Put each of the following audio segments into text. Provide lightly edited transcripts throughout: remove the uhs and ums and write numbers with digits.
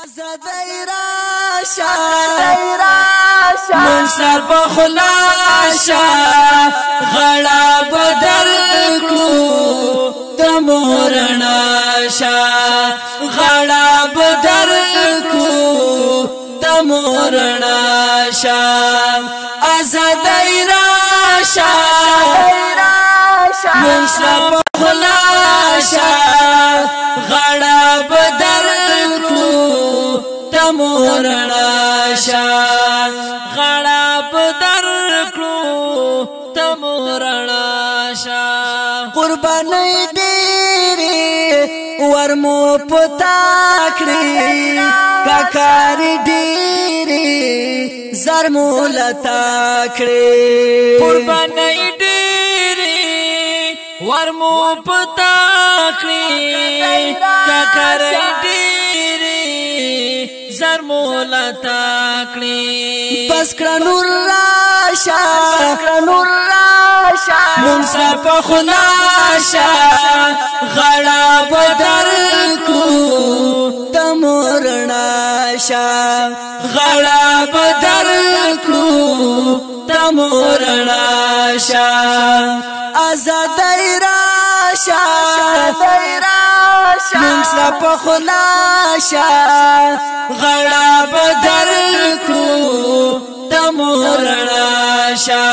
زدی راشا منصر بخلاشا غړا بدر کړو تمورناشا غړا بدر کړو تمورناشا زدی راشا منصر بخلاشا غړا بدر تمورناشا غړا بدر کړو تمورناشا قربانای ډېرې ورمو پتا کړې کاکاري ډېرې زرمو لتا کړې قربانای ډېرې ورمو پتا کړې کاکاري زرمولا تاکړي بس کړه نور راشا منصر په خلاشا غړا بدر کړو تمورناشا غړا بدر کړو تمورناشا آزادای راشا منصر په خلاشا غړا بدر کړو تمورناشا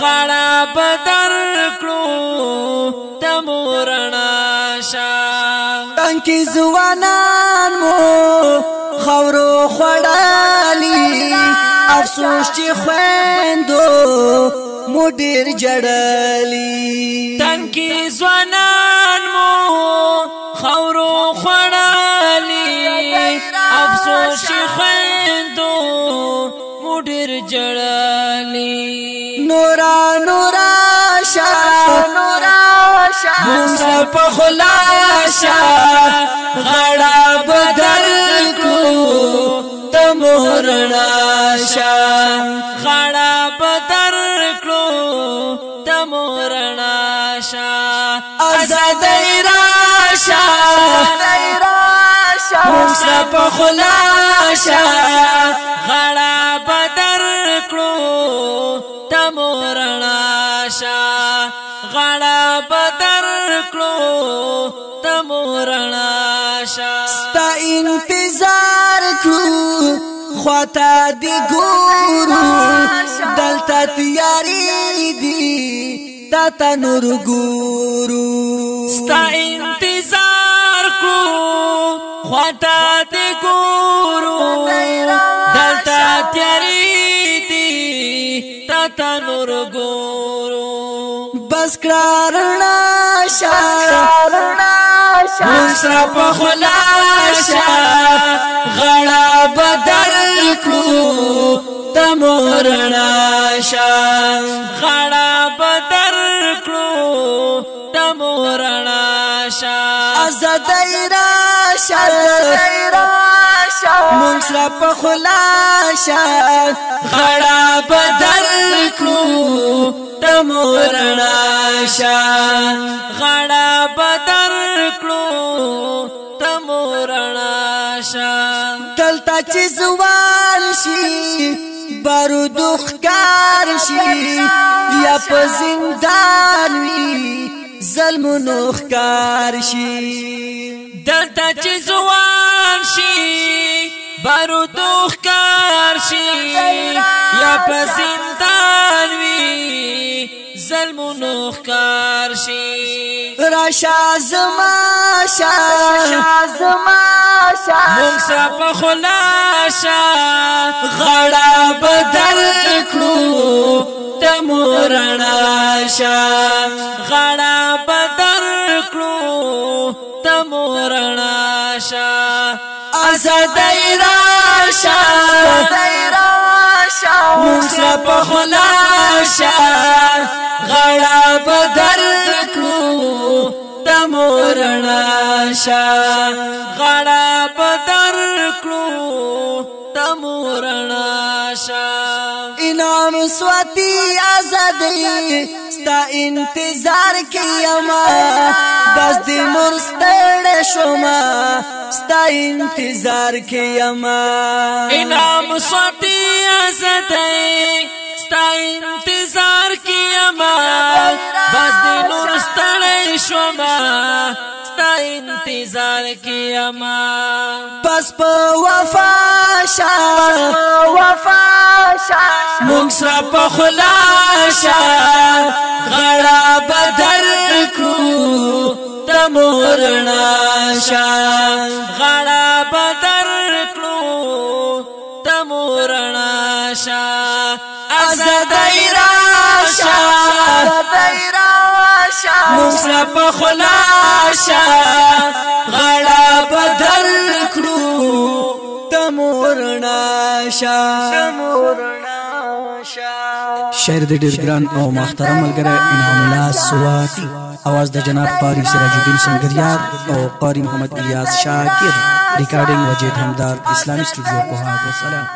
غړا بدر کړو تمورناشا تنکی ځوانان مو خورو خړالي افسوس چې خويندو مو ډېر جړلي تنکی ځوانان مو خورو خړالي افسوس چې خويندو مو ډېر جړلي نورا منصر په خلاشا غړا بدر کړو تمورناشا غړا بدر کړو تمورناشا آزادای راشا منصر په خلاشا غړا بدر کړو تمورناشا غړا بدر کړو تمورناشا ستا انتظار کړو خواته دی ګورو دلته تیاری دی تا نور ګورو ستا انتظار کړو خواته دی ګورو دلته تیاری دی تا نور ګورو بس کړه منصر په خلاشا غړا بدر کړو تمورناشا غړا بدر کړو تمورناشا آزادای راشا منصر په خلاشا غړا بدر کړو تمورناشا غړا بدر کړو تمورناشا دلته چې ځوان شي بارود ښکار شي یا په زندان وي ظلمونو ښکار شي دلته چې ځوان شي بارود ښکار شي یا په زندان وي ظلمونو ښکار شي راشا زماشا منصر په خلاشا غړا بدر کړو تمورناشا غړا بدر کړو تمورناشا آزادای راشا منصر په خلاشا غړا بدر کړو تمورناشا غړا بدر کړو تمورناشا انعام سواتی آزادی ستا انتظار کیما بس دی مرستړ شوما ستا انتظار کیما انعام سواتی آزادی ستا انتظار کیما بس دی مرستړ شوما ستا انتظار کیما بس په وفا مونږ سره په خلاصه غړا بدر کړو د مورنا شا غړا بدر کړو د مورنا شا آزادای راشا مونږ سره په خلاصه غړا بدر کړو د مورنا شا شعر د ډیر ګران او محترم ملګری انعام الله سواتی आवाज د جناب قاری سراج الدین سنگریار او قاری محمد الیاس شاکر ریکارډینګ وجید همدار اسلامی سټوډیو کوهات والسلام